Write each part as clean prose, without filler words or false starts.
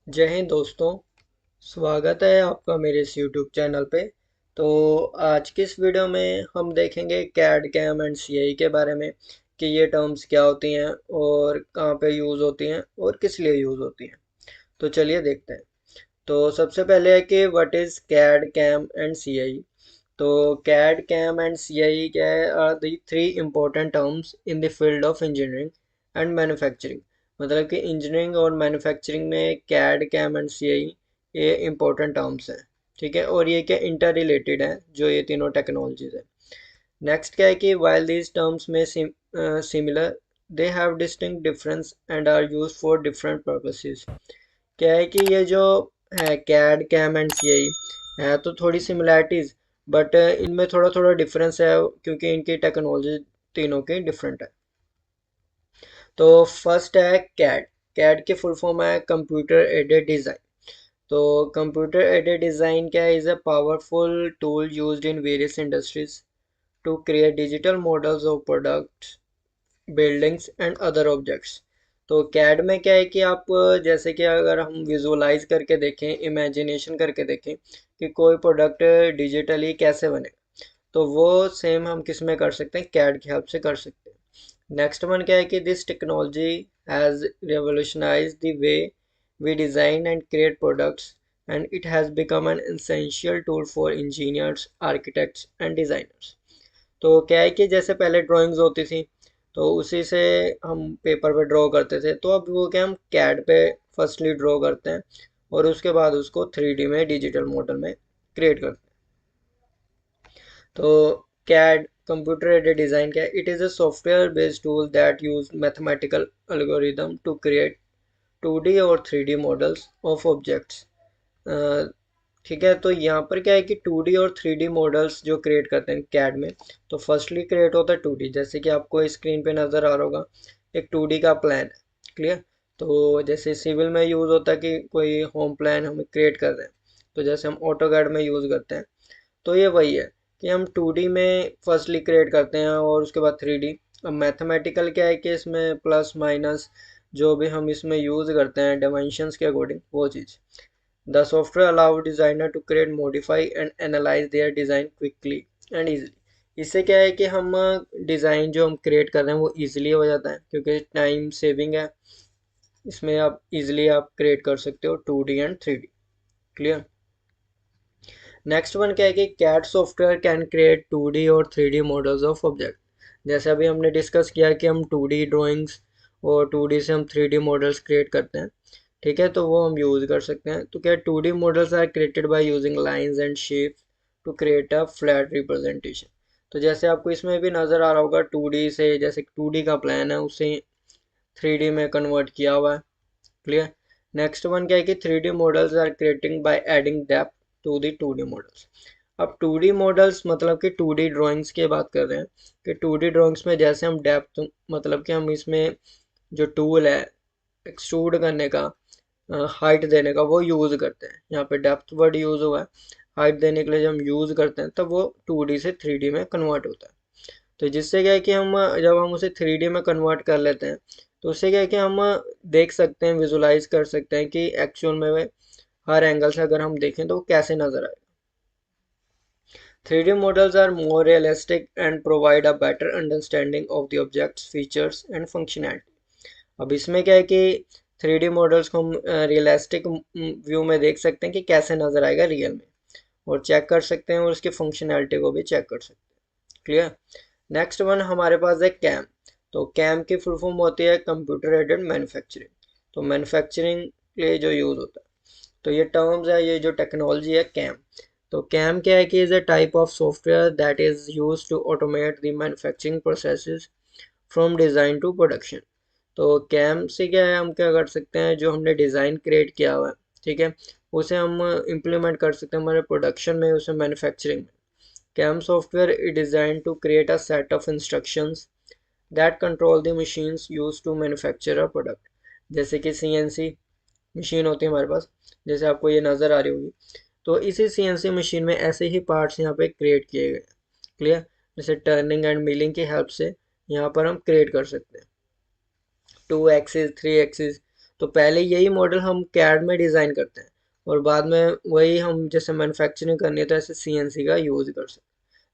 जय हिंद दोस्तों। स्वागत है आपका मेरे इस यूट्यूब चैनल पे। तो आज की इस वीडियो में हम देखेंगे कैड कैम एंड सीआई के बारे में कि ये टर्म्स क्या होती हैं और कहाँ पे यूज़ होती हैं और किस लिए यूज़ होती हैं। तो चलिए देखते हैं। तो सबसे पहले है कि what is CAD CAM and CI. तो कैड कैम एंड सीआई क्या है, are the three important terms in the field of engineering and manufacturing. मतलब कि इंजीनियरिंग और मैन्युफैक्चरिंग में कैड कैम एंड सीआई ये इम्पोर्टेंट टर्म्स हैं। ठीक है, और ये क्या इंटर रिलेटेड है जो ये तीनों टेक्नोलॉजीज है। नेक्स्ट क्या है कि वाइल दीज टर्म्स में similar, they have distinct difference and are used for different purposes. क्या है कि ये जो है कैड कैम एंड सीआई है तो थोड़ी सिमिलैरिटीज, बट इनमें थोड़ा थोड़ा डिफरेंस है क्योंकि इनकी टेक्नोलॉजी तीनों की डिफरेंट है। तो फर्स्ट है कैड। कैड की फुल फॉर्म है कंप्यूटर एडेड डिज़ाइन। तो कंप्यूटर एडेड डिज़ाइन क्या है, is a powerful tool used in various industries to create digital models of products, buildings and other objects. तो कैड में क्या है कि आप जैसे कि अगर हम विजुअलाइज करके देखें, इमेजिनेशन करके देखें कि कोई प्रोडक्ट डिजिटली कैसे बने, तो वो सेम हम किस में कर सकते हैं, कैड की हेल्प से कर सकते हैं। नेक्स्ट वन क्या है कि this technology has revolutionized the way we design and create products, and it has become an essential tool for engineers, architects and designers। तो क्या है कि जैसे पहले ड्राइंग्स होती थी तो उसी से हम पेपर पे ड्रॉ करते थे, तो अब वो क्या हम कैड पे फर्स्टली ड्रॉ करते हैं और उसके बाद उसको 3D में डिजिटल मॉडल में क्रिएट करते हैं। तो कैड कंप्यूटर एडेड डिज़ाइन क्या है, it is a software based tool that use mathematical algorithm to create 2D और 3D मॉडल्स ऑफ ऑब्जेक्ट्स। ठीक है, तो यहाँ पर क्या है कि 2D और 3D मॉडल्स जो क्रिएट करते हैं कैड में, तो फर्स्टली क्रिएट होता है 2D, जैसे कि आपको स्क्रीन पे नज़र आ रहा होगा एक 2D का प्लान है। क्लियर। तो जैसे सिविल में यूज़ होता है कि कोई होम प्लान हम क्रिएट कर रहे हैं, तो जैसे हम ऑटोकैड में यूज़ करते हैं, तो ये वही है कि हम 2D में फर्स्टली क्रिएट करते हैं और उसके बाद 3D। अब मैथमेटिकल क्या है कि इसमें प्लस माइनस जो भी हम इसमें यूज़ करते हैं डायमेंशंस के अकॉर्डिंग वो चीज़। The software allows designer to create, modify and analyze their design quickly and easily। इससे क्या है कि हम डिज़ाइन जो हम क्रिएट कर रहे हैं वो इजीली हो जाता है क्योंकि टाइम सेविंग है। इसमें आप इजीली आप क्रिएट कर सकते हो 2D and 3D। Clear. Next one क्या है कि CAD software can create 2D और 3D मॉडल्स ऑफ ऑब्जेक्ट। जैसे अभी हमने डिस्कस किया कि हम 2D ड्राइंग्स और 2D से हम 3D मॉडल्स क्रिएट करते हैं। ठीक है, तो वो हम यूज़ कर सकते हैं। तो क्या 2D models are created by using lines and shapes to create a flat representation. तो जैसे आपको इसमें भी नज़र आ रहा होगा 2D से, जैसे 2D का प्लान है उसे 3D में कन्वर्ट किया हुआ है। क्लियर। नेक्स्ट वन क्या है कि 3D models are creating by adding depth to the 2D models. अब 2D मॉडल्स मतलब कि 2D ड्राइंग्स की बात कर रहे हैं कि 2D ड्राइंग्स में जैसे हम डेप्थ मतलब कि हम इसमें जो टूल है एक्सट्रूड करने का, हाइट देने का, वो यूज़ करते हैं। यहाँ पे डेप्थ वर्ड यूज़ हुआ है। हाइट देने के लिए जब हम यूज़ करते हैं तब वो 2D से 3D में कन्वर्ट होता है। तो जिससे क्या है कि हम जब हम उसे 3D में कन्वर्ट कर लेते हैं तो उससे क्या है कि हम देख सकते हैं, विजुलाइज कर सकते हैं कि एक्चुअल में वे हर एंगल से अगर हम देखें तो वो कैसे नज़र आएगा। 3D models are more realistic and provide a better understanding of the object's features and functionality। अब इसमें क्या है कि 3D मॉडल्स को हम रियलिस्टिक व्यू में देख सकते हैं कि कैसे नज़र आएगा रियल में, और चेक कर सकते हैं और उसकी फंक्शनैलिटी को भी चेक कर सकते हैं। क्लियर। नेक्स्ट वन हमारे पास है कैम। तो कैम की फुल फॉर्म होती है कंप्यूटर एडेड मैन्युफैक्चरिंग। तो मैन्युफैक्चरिंग के लिए जो यूज़ होता है, तो ये टर्म्स है, ये जो टेक्नोलॉजी है कैम। तो कैम क्या है कि is a type of software that is use to automate the manufacturing processes from design to production. तो कैम से क्या है, हम क्या कर सकते हैं, जो हमने डिज़ाइन क्रिएट किया हुआ है, ठीक है, उसे हम इम्प्लीमेंट कर सकते हैं हमारे प्रोडक्शन में, उसे मैन्युफैक्चरिंग में। CAM software is design to create a set of instructions that control the machines use to manufacture a product. जैसे कि CNC मशीन होती है हमारे पास, जैसे आपको ये नज़र आ रही होगी, तो इसी CNC मशीन में ऐसे ही पार्ट्स यहाँ पे क्रिएट किए गए। क्लियर। जैसे टर्निंग एंड मिलिंग की हेल्प से यहाँ पर हम क्रिएट कर सकते हैं 2 एक्सिस 3 एक्सिस। तो पहले यही मॉडल हम कैड में डिज़ाइन करते हैं और बाद में वही हम जैसे मैन्युफैक्चरिंग करनी है तो ऐसे सीएनसी का यूज़ कर सकते हैं।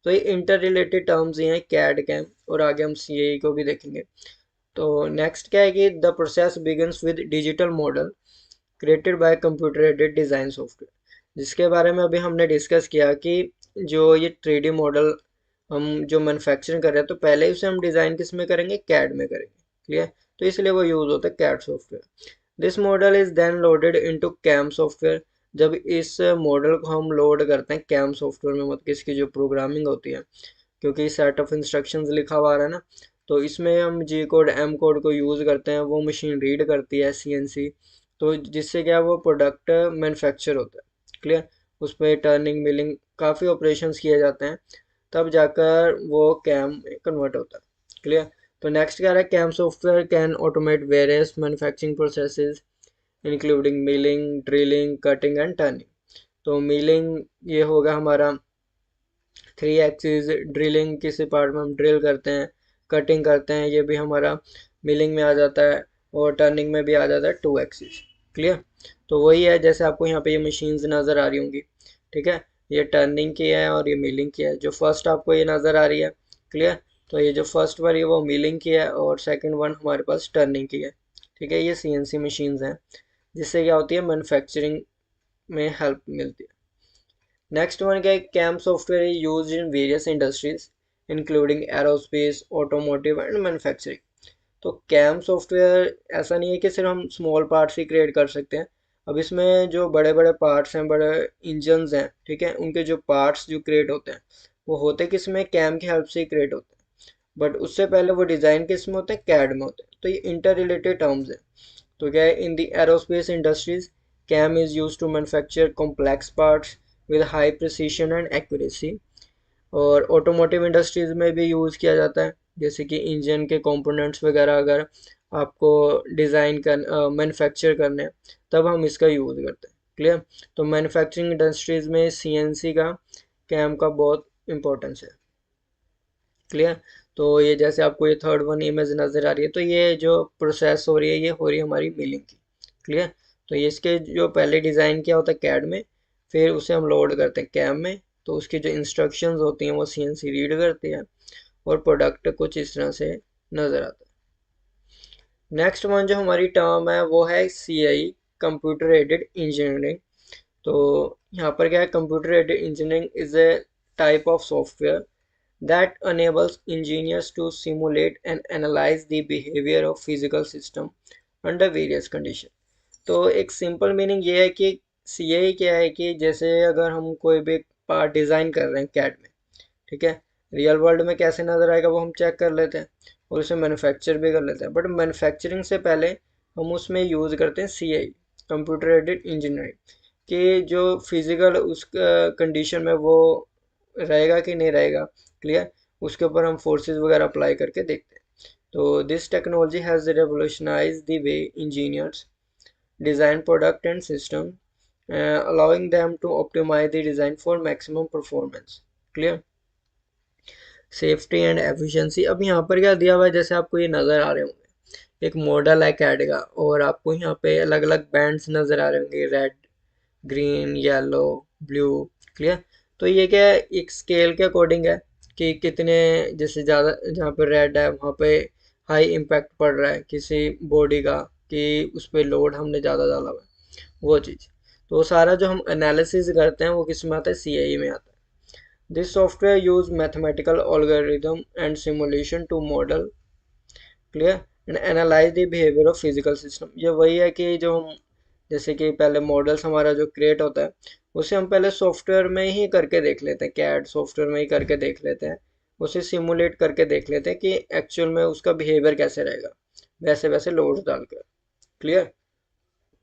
तो ये इंटर रिलेटेड टर्म्स ही हैं कैड कैम, और आगे हम सीएई को भी देखेंगे। तो नेक्स्ट क्या है कि the process begins with digital model created by computer aided design software, जिसके बारे में अभी हमने डिस्कस किया कि जो ये 3D मॉडल हम जो मैन्युफैक्चरिंग कर रहे हैं तो पहले उसे हम डिज़ाइन किस में करेंगे, कैड में करेंगे। क्लियर? तो इसलिए वो यूज़ होता है CAD software. This model is then loaded into CAM software. जब इस मॉडल को हम लोड करते हैं कैम सॉफ्टवेयर में, मतलब कि इसकी जो प्रोग्रामिंग होती है, क्योंकि सेट ऑफ इंस्ट्रक्शंस लिखा हुआ है ना, तो इसमें हम जी कोड एम कोड को यूज़ करते हैं, वो मशीन रीड करती है सीएनसी, तो जिससे क्या वो प्रोडक्ट मैन्युफैक्चर होता है। क्लियर? उस पर टर्निंग मिलिंग काफ़ी ऑपरेशंस किए जाते हैं, तब जाकर वो कैम में कन्वर्ट होता है। क्लियर? तो नेक्स्ट क्या है, CAM software can automate various manufacturing processes including milling, drilling, cutting and turning. तो मिलिंग ये होगा हमारा 3 एक्सिस, ड्रिलिंग किसी पार्ट में हम ड्रिल करते हैं, कटिंग करते हैं, ये भी हमारा मिलिंग में आ जाता है, और टर्निंग में भी आ जाता है 2 एक्सिस। क्लियर? तो वही है जैसे आपको यहाँ पे ये मशीन्स नज़र आ रही होंगी। ठीक है? ये टर्निंग की है और ये मिलिंग की है। जो फर्स्ट आपको ये नज़र आ रही है, क्लियर? तो ये जो फर्स्ट वाली है वो मिलिंग की है और सेकंड वन हमारे पास टर्निंग की है। ठीक है? ये सीएनसी मशीन्स हैं, जिससे क्या होती है, मैन्युफैक्चरिंग में हेल्प मिलती है। नेक्स्ट वन क्या है, CAM software is used in various industries including aerospace, automotive and manufacturing. तो कैम सॉफ्टवेयर ऐसा नहीं है कि सिर्फ हम स्मॉल पार्ट्स ही क्रिएट कर सकते हैं। अब इसमें जो बड़े बड़े पार्ट्स हैं, बड़े इंजन्स हैं, ठीक है, उनके जो पार्ट्स जो क्रिएट होते हैं वो होते किस में, कैम की हेल्प से ही क्रिएट होते हैं। बट उससे पहले वो डिज़ाइन किस में होते हैं, कैड में होते हैं। तो ये इंटर रिलेटेड टर्म्स हैं। तो क्या है, in the aerospace industries CAM is use to manufacture complex parts with high precision and accuracy. और ऑटोमोटिव इंडस्ट्रीज में भी यूज़ किया जाता है, जैसे कि इंजन के कंपोनेंट्स वगैरह अगर आपको डिज़ाइन कर मैन्युफैक्चर करने हैं तब हम इसका यूज़ करते हैं। क्लियर? तो मैन्युफैक्चरिंग इंडस्ट्रीज में सीएनसी का, कैम का बहुत इंपॉर्टेंस है। क्लियर? तो ये जैसे आपको ये थर्ड वन इमेज नज़र आ रही है, तो ये जो प्रोसेस हो रही है ये हो रही है हमारी मिलिंग की। क्लियर? तो ये इसके जो पहले डिज़ाइन किया होता है कैड में, फिर उसे हम लोड करते हैं कैम में, तो उसकी जो इंस्ट्रक्शंस होती हैं वो सीएनसी रीड करती है और प्रोडक्ट कुछ इस तरह से नज़र आता है। नेक्स्ट वन जो हमारी टर्म है वो है सीआई, कंप्यूटर एडेड इंजीनियरिंग। तो यहाँ पर क्या है, computer aided engineering is a type of software that enables engineers to simulate and analyze the behavior of physical system under various conditions। तो एक सिंपल मीनिंग ये है कि सीए क्या है कि जैसे अगर हम कोई भी पार्ट डिज़ाइन कर रहे हैं कैड में, ठीक है, रियल वर्ल्ड में कैसे नज़र आएगा वो हम चेक कर लेते हैं और उसे मैन्युफैक्चर भी कर लेते हैं। बट मैन्युफैक्चरिंग से पहले हम उसमें यूज़ करते हैं सीआई, कंप्यूटर एडेड इंजीनियरिंग, कि जो फिज़िकल उस कंडीशन में वो रहेगा कि नहीं रहेगा। क्लियर? उसके ऊपर हम फोर्सेस वगैरह अप्लाई करके देखते हैं। तो this technology has revolutionised the way engineers design product and system, allowing them to optimize the design for maximum performance। Clear? Safety and efficiency, अब यहाँ पर क्या दिया हुआ है, जैसे आपको ये नज़र आ रहे होंगे, एक मॉडल है कैड का और आपको यहाँ पे अलग अलग बैंड्स नज़र आ रहे होंगे, red, green, yellow, blue. Clear? तो ये क्या है, एक स्केल के अकॉर्डिंग है कि कितने, जैसे ज़्यादा जहाँ पे रेड है वहाँ पे हाई इम्पैक्ट पड़ रहा है किसी बॉडी का, कि उस पर लोड हमने ज़्यादा डाला हुआ है, वो चीज़। तो वो सारा जो हम एनालिसिस करते हैं वो किस में आता है, सीआई में आता है। This software use mathematical algorithm and simulation to model, clear, and analyse the behaviour of physical system. ये वही है कि जो हम, जैसे कि पहले मॉडल्स हमारा जो क्रिएट होता है उसे हम पहले सॉफ्टवेयर में ही करके देख लेते हैं, कैड सॉफ्टवेयर में ही करके देख लेते हैं, उसे सिमुलेट करके देख लेते हैं कि एक्चुअल में उसका बिहेवियर कैसे रहेगा, वैसे वैसे लोड्स डालकर। क्लियर?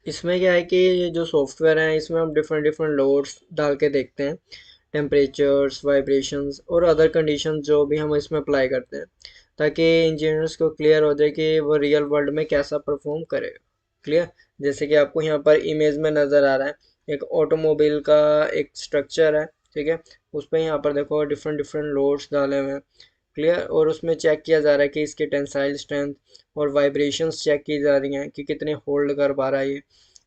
इसमें क्या है कि ये जो सॉफ्टवेयर है इसमें हम डिफरेंट डिफरेंट लोड्स डाल के देखते हैं, टेम्परेचर्स, वाइब्रेशंस और अदर कंडीशंस जो भी हम इसमें अप्लाई करते हैं, ताकि इंजीनियर्स को क्लियर हो जाए कि वो रियल वर्ल्ड में कैसा परफॉर्म करेगा। क्लियर? जैसे कि आपको यहाँ पर इमेज में नज़र आ रहा है, एक ऑटोमोबाइल का एक स्ट्रक्चर है, ठीक है, उस पर यहाँ पर देखो डिफरेंट डिफरेंट लोड्स डाले हुए हैं, क्लियर। और उसमें चेक किया जा रहा है कि इसकी टेंसाइल स्ट्रेंथ और वाइब्रेशंस चेक की जा रही हैं कि कितने होल्ड कर पा रहा है ये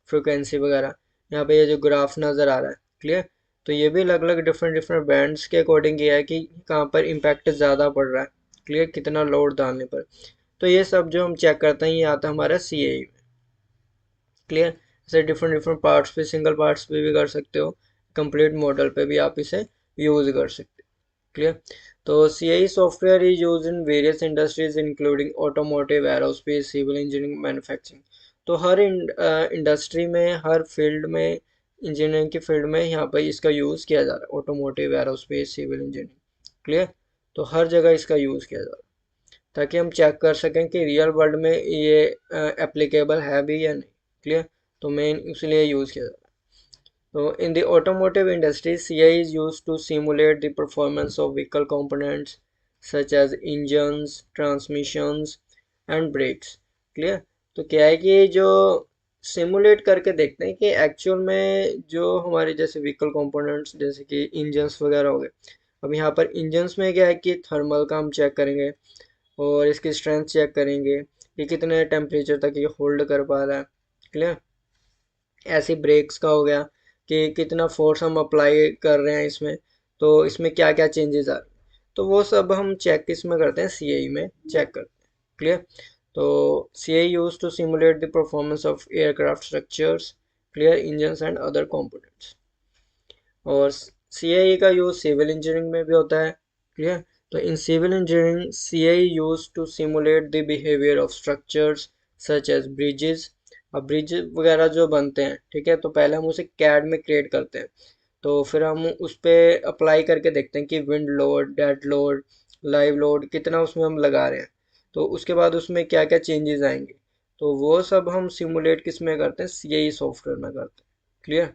फ्रिक्वेंसी वगैरह। यहाँ पे ये जो ग्राफ नज़र आ रहा है, क्लियर। तो ये भी अलग अलग डिफरेंट डिफरेंट बैंड्स के अकॉर्डिंग ये है कि कहाँ पर इम्पैक्ट ज़्यादा पड़ रहा है, क्लियर, कितना लोड डालने पर। तो ये सब जो हम चेक करते हैं ये आता है हमारा CAE में, क्लियर। ऐसे डिफरेंट डिफरेंट पार्ट्स पे, सिंगल पार्ट्स पे भी कर सकते हो, कंप्लीट मॉडल पे भी आप इसे यूज़ कर सकते हो, क्लियर। तो CAE software is use in various industries including automotive, aerospace, civil engineering, manufacturing. तो हर इंडस्ट्री में, हर फील्ड में, इंजीनियरिंग की फील्ड में यहाँ पर इसका यूज़ किया जा रहा है, automotive, aerospace, civil engineering, clear. तो हर जगह इसका यूज़ किया जा रहा है ताकि हम चेक कर सकें कि रियल वर्ल्ड में ये एप्लीकेबल है भी या नहीं, क्लियर। तो मेन इसलिए यूज़ किया जाता है। तो in the automotive industry, CI is used to simulate the performance of vehicle components such as engines, transmissions and brakes, clear। तो क्या है कि जो सिमुलेट करके देखते हैं कि एक्चुअल में जो हमारे जैसे व्हीकल कंपोनेंट्स जैसे कि इंजन्स वगैरह हो गए। अब यहाँ पर इंजन्स में क्या है कि थर्मल का हम चेक करेंगे और इसकी स्ट्रेंथ चेक करेंगे कि कितने टेम्परेचर तक ये होल्ड कर पा रहा है, क्लियर। ऐसे ब्रेक्स का हो गया कि कितना फोर्स हम अप्लाई कर रहे हैं इसमें, तो इसमें क्या क्या चेंजेस आ रहे हैं। तो वो सब हम चेक इसमें करते हैं, CAE में चेक करते हैं, क्लियर। तो CAE use to simulate the performance of aircraft structures, clear, engines and other components. और CAE का यूज सिविल इंजीनियरिंग में भी होता है, क्लियर। तो in civil engineering CAE use to simulate the behaviour of structures such as bridges. अब bridge वगैरह जो बनते हैं, ठीक है, तो पहले हम उसे कैड में क्रिएट करते हैं। तो फिर हम उस पर अप्लाई करके देखते हैं कि wind load, dead load, live load कितना उसमें हम लगा रहे हैं। तो उसके बाद उसमें क्या क्या चेंजेस आएंगे, तो वो सब हम सिमुलेट किस में करते हैं, CAE सॉफ्टवेयर में करते हैं, क्लियर।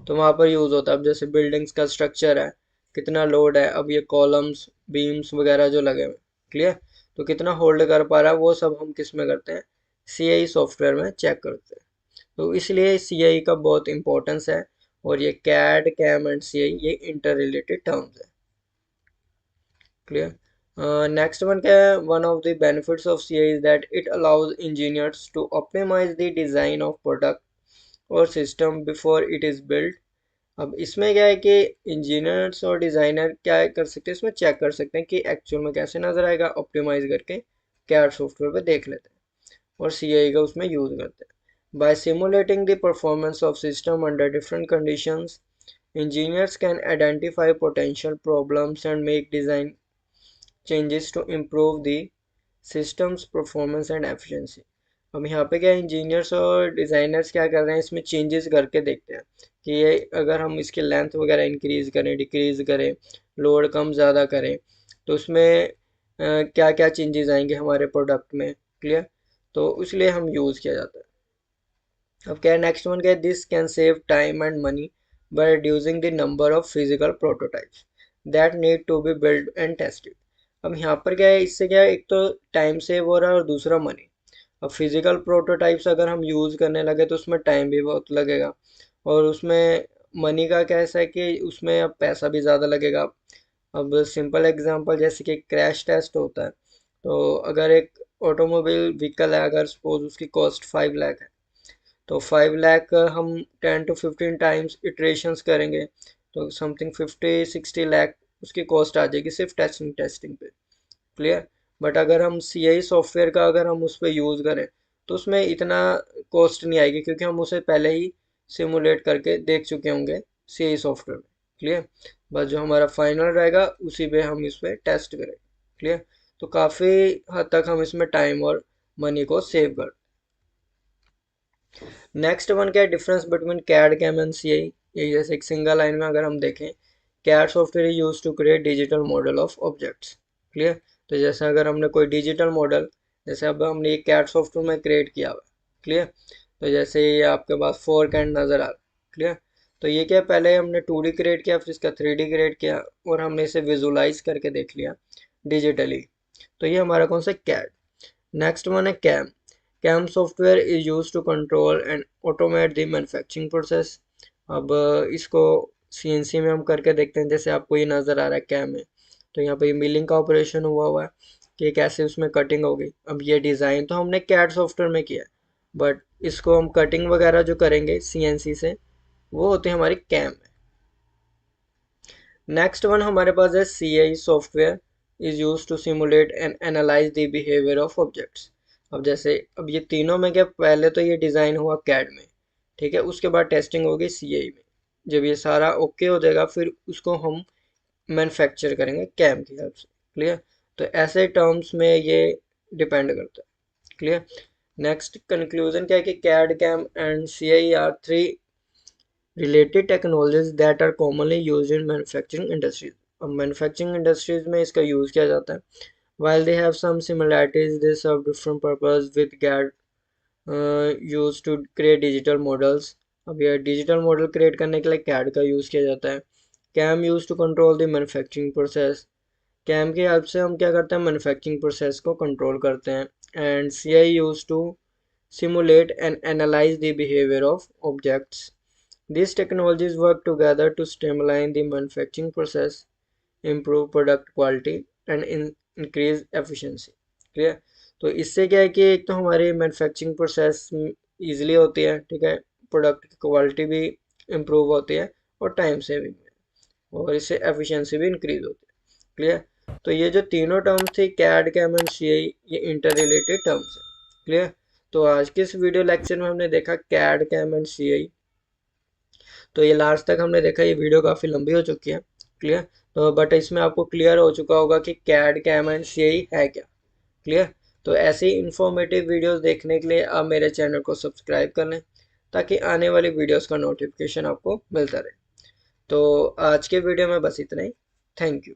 तो वहाँ पर यूज़ होता है। अब जैसे बिल्डिंग्स का स्ट्रक्चर है, कितना लोड है, अब ये कॉलम्स, बीम्स वगैरह जो लगे हुए, क्लियर, तो कितना होल्ड कर पा रहा है, वो सब हम किस में करते हैं, CAE सॉफ्टवेयर में चेक करते हैं। तो इसलिए CAE का बहुत इंपॉर्टेंस है। और ये कैड, कैम एंड CAE ये इंटर रिलेटेड टर्म्स है, क्लियर। नेक्स्ट वन क्या है, one of the benefits of CAE is that it allows engineers to optimise the design of product और system before it is build. अब इसमें क्या है कि इंजीनियर्स और डिज़ाइनर क्या कर सकते हैं, इसमें चेक कर सकते हैं कि एक्चुअल में कैसे नज़र आएगा, ऑप्टिमाइज करके कैड सॉफ्टवेयर पे देख लेते हैं और CAE का उसमें यूज़ करते हैं। By simulating the performance of system under different conditions, engineers can identify potential problems and make design changes to improve the system's performance and efficiency। अब यहाँ पे क्या इंजीनियर्स और डिज़ाइनर्स क्या कर रहे हैं, इसमें चेंजेस करके देखते हैं कि ये अगर हम इसकी लेंथ वगैरह इंक्रीज़ करें, डिक्रीज़ करें, लोड कम ज़्यादा करें, तो उसमें क्या क्या चेंजेस आएंगे हमारे प्रोडक्ट में, क्लियर। तो इसलिए हम यूज़ किया जाता है। अब क्या है नेक्स्ट वन, क्या है, this can save time and money by reducing the number of physical prototypes that need to be build and tested. अब यहाँ पर क्या है, इससे क्या है, एक तो टाइम सेव हो रहा है और दूसरा मनी। अब फिजिकल प्रोटोटाइप्स अगर हम यूज़ करने लगे तो उसमें टाइम भी बहुत लगेगा और उसमें मनी का कैसा है कि उसमें अब पैसा भी ज़्यादा लगेगा। अब सिंपल एग्जांपल जैसे कि क्रैश टेस्ट होता है, तो अगर एक ऑटोमोबाइल व्हीकल है, अगर सपोज उसकी कॉस्ट 5 लाख है, तो 5 लाख हम 10 to 15 टाइम्स इटरेशंस करेंगे तो समथिंग 50-60 लाख उसकी कॉस्ट आ जाएगी सिर्फ टेस्टिंग टेस्टिंग पे, क्लियर। बट अगर हम CAE सॉफ्टवेयर का अगर हम उस पर यूज़ करें तो उसमें इतना कॉस्ट नहीं आएगी क्योंकि हम उसे पहले ही सिमुलेट करके देख चुके होंगे CAE सॉफ्टवेयर में, क्लियर। बस जो हमारा फाइनल रहेगा उसी पे हम इस पर टेस्ट करें, क्लियर। तो काफ़ी हद तक हम इसमें टाइम और मनी को सेव कर। नेक्स्ट वन क्या है, difference between CAD, CAM and CAE। ये जैसे एक सिंगल लाइन में अगर हम देखें, CAD software use to create digital model of objects, clear. तो जैसे अगर हमने कोई डिजिटल मॉडल, जैसे अब हमने ये कैड सॉफ्टवेयर में क्रिएट किया हुआ, क्लियर। तो जैसे ये आपके पास फोर कैंड नज़र आ रहा, क्लियर। तो ये क्या, पहले हमने 2D क्रिएट किया, फिर इसका 3D क्रिएट किया और हमने इसे विजुलाइज करके देख लिया डिजिटली। तो ये हमारा कौन सा, कैड। नेक्स्ट वन है CAM. CAM software is use to control and automate the manufacturing process. अब इसको CNC में हम करके देखते हैं, जैसे आपको ये नज़र आ रहा है कैम में। तो यहाँ पे मिलिंग का ऑपरेशन हुआ है कि कैसे उसमें कटिंग हो गई। अब ये डिज़ाइन तो हमने कैड सॉफ्टवेयर में किया है, बट इसको हम कटिंग वगैरह जो करेंगे सीएनसी से, वो होती है हमारी कैम। नेक्स्ट वन हमारे पास है CAE software is use to simulate and analyse the behaviour of objects. अब जैसे अब ये तीनों में क्या, पहले तो ये डिज़ाइन हुआ कैड में, ठीक है, उसके बाद टेस्टिंग होगी CAE में। जब ये सारा ओके हो जाएगा फिर उसको हम मैन्युफैक्चर करेंगे कैम की हेल्प से। क्लियर? तो ऐसे टर्म्स में ये डिपेंड करता है। क्लियर? नेक्स्ट कंक्लूजन क्या है कि CAD CAM and CAE are three related technologies that are commonly used in manufacturing industries। अब manufacturing industries में इसका यूज़ किया जाता है। While they have some similarities, they serve different purpose with CAD used to create digital models। अब यह digital model create करने के लिए CAD का यूज़ किया जाता है। CAM use to control the manufacturing process. CAM की हेल्प से हम क्या करते हैं, मैन्युफैक्चरिंग प्रोसेस को कंट्रोल करते हैं। And CAE use to simulate and analyze the behavior of objects। These technologies work together to streamline the manufacturing process, improve product quality and increase efficiency। Clear? तो इससे क्या है कि एक तो हमारी मैन्युफैक्चरिंग प्रोसेस ईजिली होती है, ठीक है, प्रोडक्ट की क्वालिटी भी इम्प्रूव होती है और टाइम सेविंग में, और इससे एफिशिएंसी भी इंक्रीज होती है। क्लियर? तो ये जो तीनों टर्म्स थी कैड कैम एंड CAE, ये इंटर रिलेटेड टर्म्स है। क्लियर? तो आज के इस वीडियो लेक्चर में हमने देखा कैड कैम एंड CAE। तो ये लास्ट तक हमने देखा, ये वीडियो काफ़ी लंबी हो चुकी है। क्लियर? तो बट इसमें आपको क्लियर हो चुका होगा कि कैड कैम एंड CAE है क्या। क्लियर? तो ऐसी इंफॉर्मेटिव वीडियोस देखने के लिए आप मेरे चैनल को सब्सक्राइब कर लें, ताकि आने वाली वीडियोस का नोटिफिकेशन आपको मिलता रहे। तो आज के वीडियो में बस इतना ही। Thank you.